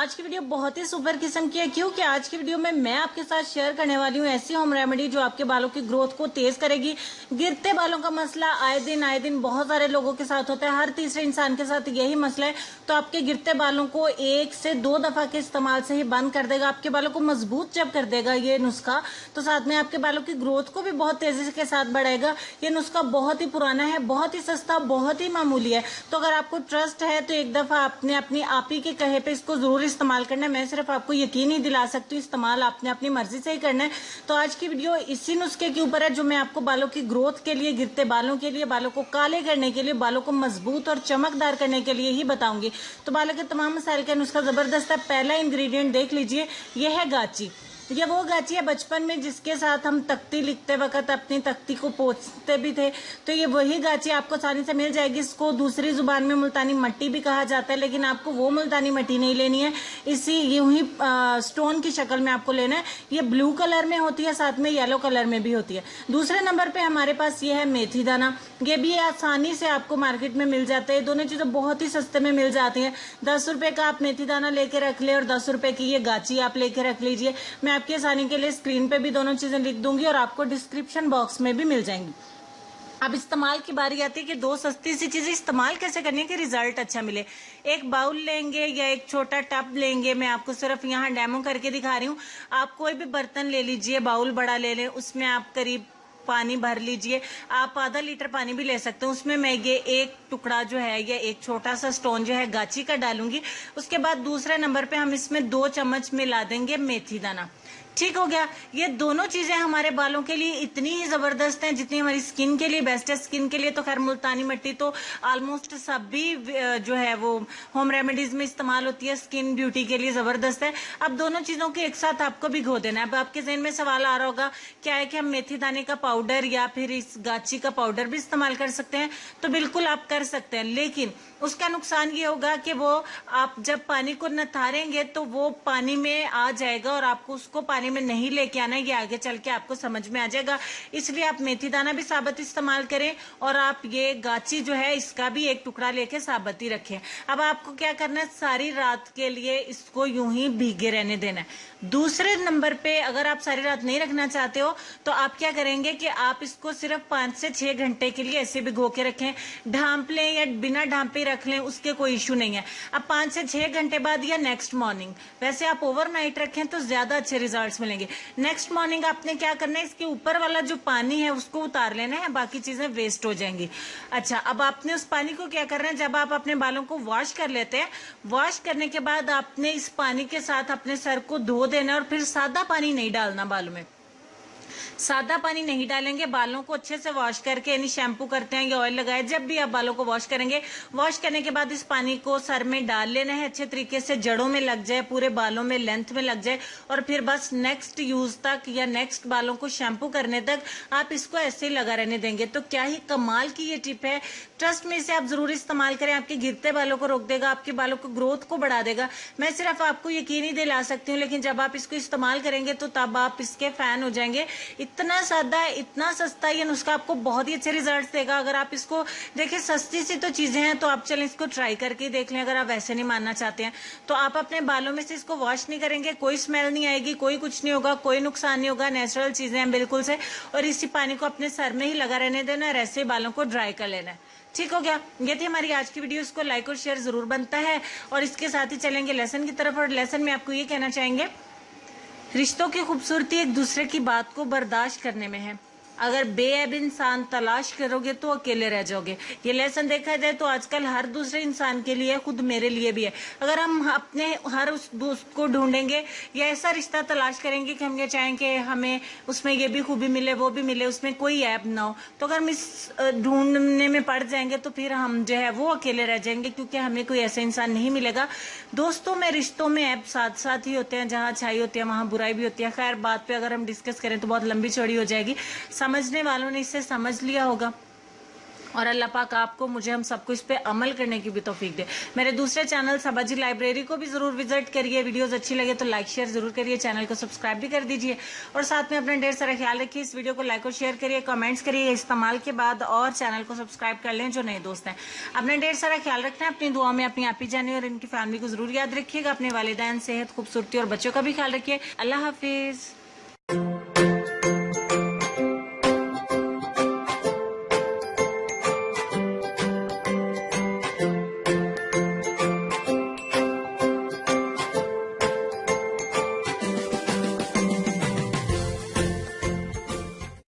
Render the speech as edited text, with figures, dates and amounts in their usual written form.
आज की वीडियो बहुत ही सुपर किस्म की है क्योंकि आज की वीडियो में मैं आपके साथ शेयर करने वाली हूँ ऐसी होम रेमेडी जो आपके बालों की ग्रोथ को तेज करेगी। गिरते बालों का मसला आए दिन बहुत सारे लोगों के साथ होता है, हर तीसरे इंसान के साथ यही मसला है। तो आपके गिरते बालों को 1 से 2 दफा के इस्तेमाल से ही बंद कर देगा, आपके बालों को मजबूत जब कर देगा ये नुस्खा, तो साथ में आपके बालों की ग्रोथ को भी बहुत तेजी के साथ बढ़ाएगा। ये नुस्खा बहुत ही पुराना है, बहुत ही सस्ता, बहुत ही मामूली है। तो अगर आपको ट्रस्ट है तो एक दफा आपने अपनी आप ही के कहे पे इसको जरूर इस्तेमाल करना है। मैं सिर्फ आपको यकीन ही दिला सकती हूँ, इस्तेमाल आपने अपनी मर्जी से ही करना है। तो आज की वीडियो इसी नुस्खे के ऊपर है जो मैं आपको बालों की ग्रोथ के लिए, गिरते बालों के लिए, बालों को काले करने के लिए, बालों को मजबूत और चमकदार करने के लिए ही बताऊंगी। तो बालों के तमाम मसाइल का नुस्खा जबरदस्त है। पहला इंग्रेडिएंट देख लीजिए, यह है गाची। ये वो गाची है बचपन में जिसके साथ हम तख्ती लिखते वक्त अपनी तख्ती को पोंछते भी थे। तो ये वही गाची आपको आसानी से मिल जाएगी। इसको दूसरी जुबान में मुल्तानी मट्टी भी कहा जाता है, लेकिन आपको वो मुल्तानी मट्टी नहीं लेनी है, इसी यूं ही स्टोन की शक्ल में आपको लेना है। ये ब्लू कलर में होती है, साथ में येलो कलर में भी होती है। दूसरे नंबर पे हमारे पास ये है मेथी दाना। ये भी आसानी से आपको मार्केट में मिल जाता है। दोनों चीजें बहुत ही सस्ते में मिल जाती हैं। 10 रुपए का आप मेथी दाना लेके रख ले और 10 रुपए की ये गाची आप लेके रख लीजिए। मैं आपकी आसानी के लिए स्क्रीन पे भी दोनों चीजें लिख दूंगी और आपको डिस्क्रिप्शन बॉक्स में भी मिल जाएंगी। अब इस्तेमाल की बारी आती है कि दो सस्ती सी चीजें इस्तेमाल कैसे करनी है कि रिजल्ट अच्छा मिले। एक बाउल लेंगे या एक छोटा टब लेंगे, मैं आपको सिर्फ यहाँ डेमो करके दिखा रही हूँ। आप कोई भी बर्तन ले लीजिए, बाउल बड़ा ले लें, उसमें आप करीब पानी भर लीजिए। आप आधा लीटर पानी भी ले सकते हैं। उसमें मैं ये एक टुकड़ा जो है या एक छोटा सा स्टोन जो है गाची का डालूंगी। उसके बाद दूसरे नंबर पे हम इसमें 2 चम्मच मिला देंगे मेथी दाना। ठीक हो गया। ये दोनों चीजें हमारे बालों के लिए इतनी ही जबरदस्त हैं जितनी हमारी स्किन के लिए बेस्ट है। स्किन के लिए तो खैर मुल्तानी मिट्टी तो ऑलमोस्ट सभी जो है वो होम रेमेडीज में इस्तेमाल होती है, स्किन ब्यूटी के लिए जबरदस्त है। अब दोनों चीजों को एक साथ आपको भिगो देना है। अब आपके जहन में सवाल आ रहा होगा क्या है कि हम मेथी दाने का पाउडर या फिर इस गाची का पाउडर भी इस्तेमाल कर सकते हैं? तो बिल्कुल आप कर सकते हैं, लेकिन उसका नुकसान ये होगा कि वो आप जब पानी को नथारेंगे तो वो पानी में आ जाएगा और आपको उसको पानी में नहीं लेके आना है। ये आगे चल के आपको समझ में आ जाएगा। इसलिए आप मेथी दाना भी साबुत इस्तेमाल करें और आप ये गाची जो है इसका भी एक टुकड़ा लेके साबुत ही रखें। अब आपको क्या करना है, सारी रात के लिए इसको यूं ही भीगे रहने देना है। दूसरे नंबर पे अगर आप सारी रात नहीं रखना चाहते हो तो आप क्या करेंगे कि आप इसको सिर्फ 5 से 6 घंटे के लिए ऐसे भिगो के रखें। ढांप लें या बिना ढांपे रख लें, उसके कोई इश्यू नहीं है। अब 5 से 6 घंटे बाद या नेक्स्ट मॉर्निंग, वैसे आप ओवरनाइट रखें तो ज्यादा अच्छे रिजल्ट्स मिलेंगे। नेक्स्ट मॉर्निंग आपने क्या करना है, इसके ऊपर वाला जो पानी है उसको उतार लेना है, बाकी चीजें वेस्ट हो जाएंगी। अच्छा, अब आपने उस पानी को क्या करना है, जब आप अपने बालों को वॉश कर लेते हैं, वॉश करने के बाद आपने इस पानी के साथ अपने सर को धो देना और फिर सादा पानी नहीं डालना बालों में। सादा पानी नहीं डालेंगे। बालों को अच्छे से वॉश करके, यानी शैम्पू करते हैं या ऑयल लगाए, जब भी आप बालों को वॉश करेंगे, वॉश करने के बाद इस पानी को सर में डाल लेना है अच्छे तरीके से, जड़ों में लग जाए, पूरे बालों में लेंथ में लग जाए, और फिर बस नेक्स्ट यूज तक या नेक्स्ट बालों को शैम्पू करने तक आप इसको ऐसे ही लगा रहने देंगे। तो क्या ही कमाल की ये टिप है, ट्रस्ट में इसे आप जरूर इस्तेमाल करें। आपके गिरते बालों को रोक देगा, आपके बालों को ग्रोथ को बढ़ा देगा। मैं सिर्फ आपको यकीन ही दिला सकती हूँ, लेकिन जब आप इसको इस्तेमाल करेंगे तो तब आप इसके फैन हो जाएंगे। इतना सादा है, इतना सस्ता, ये नुस्खा आपको बहुत ही अच्छे रिजल्ट देगा। अगर आप इसको देखिए, सस्ती सी तो चीजें हैं तो आप चलें इसको ट्राई करके देख लें। अगर आप वैसे नहीं मानना चाहते हैं तो आप अपने बालों में से इसको वॉश नहीं करेंगे, कोई स्मेल नहीं आएगी, कोई कुछ नहीं होगा, कोई नुकसान नहीं होगा, नेचुरल चीजें हैं बिल्कुल से। और इसी पानी को अपने सर में ही लगा रहने देना और ऐसे बालों को ड्राई कर लेना है। ठीक हो गया। ये थी हमारी आज की वीडियो। इसको लाइक और शेयर जरूर बनता है। और इसके साथ ही चलेंगे लेसन की तरफ। और लेसन में आपको ये कहना चाहेंगे, रिश्तों की खूबसूरती एक दूसरे की बात को बर्दाश्त करने में है। अगर बेऐब इंसान तलाश करोगे तो अकेले रह जाओगे। ये लेसन देखा जाए तो आजकल हर दूसरे इंसान के लिए, खुद मेरे लिए भी है। अगर हम अपने हर उस दोस्त को ढूंढेंगे या ऐसा रिश्ता तलाश करेंगे कि हम ये चाहें कि हमें उसमें ये भी खूबी मिले, वो भी मिले, उसमें कोई ऐप ना हो, तो अगर हम इस ढूंढने में पड़ जाएंगे तो फिर हम जो है वो अकेले रह जाएंगे, क्योंकि हमें कोई ऐसा इंसान नहीं मिलेगा। दोस्तों में, रिश्तों में ऐप साथ साथ ही होते हैं। जहाँ अच्छाई होती है वहां बुराई भी होती है। खैर, बात पे अगर हम डिस्कस करें तो बहुत लंबी चौड़ी हो जाएगी। समझने वालों ने इसे समझ लिया होगा। और अल्लाह पाक आपको, मुझे, हम सबको इस पे अमल करने की भी तौफीक दे। मेरे दूसरे चैनल सबाजी लाइब्रेरी को भी जरूर विजिट करिए। वीडियोस अच्छी लगे तो लाइक शेयर जरूर करिए, चैनल को सब्सक्राइब भी कर दीजिए और साथ में अपना ढेर सारा ख्याल रखिए। इस वीडियो को लाइक और शेयर करिए, कमेंट्स करिए इस्तेमाल के बाद और चैनल को सब्सक्राइब कर लें जो नए दोस्त हैं। अपना ढेर सारा ख्याल रखना है, अपनी दुआ में अपनी आपी जानी और इनकी फैमिली को जरूर याद रखिएगा। अपने वालिदैन, सेहत, खूबसूरती और बच्चों का भी ख्याल रखिए। अल्लाह हाफिज।